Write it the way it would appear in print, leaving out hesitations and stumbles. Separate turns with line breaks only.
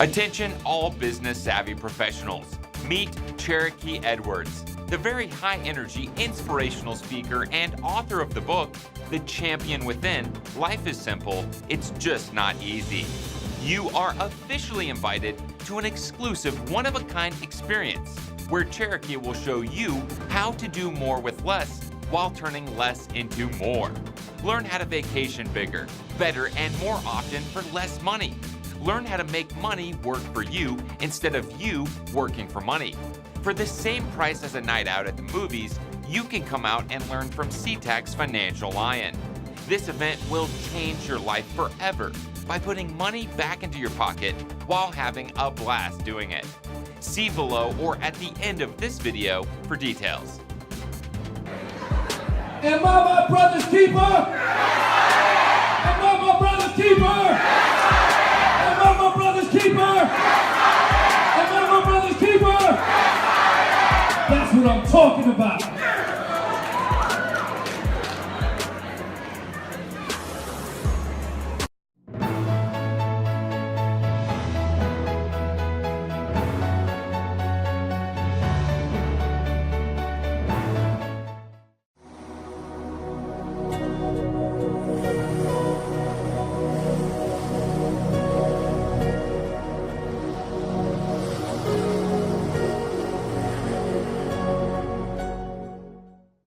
Attention all business-savvy professionals. Meet Cherokee Edwards, the very high-energy, inspirational speaker and author of the book, The Champion Within, Life is Simple, It's Just Not Easy. You are officially invited to an exclusive, one-of-a-kind experience where Cherokee will show you how to do more with less while turning less into more. Learn how to vacation bigger, better, and more often for less money. Learn how to make money work for you instead of you working for money. For the same price as a night out at the movies, you can come out and learn from SeaTac's Financial Lion. This event will change your life forever by putting money back into your pocket while having a blast doing it. See below or at the end of this video for details.
Am I my brother's keeper? Am I my brother's keeper? Am I my brother's keeper? Am I my brother's keeper? That's what I'm talking about.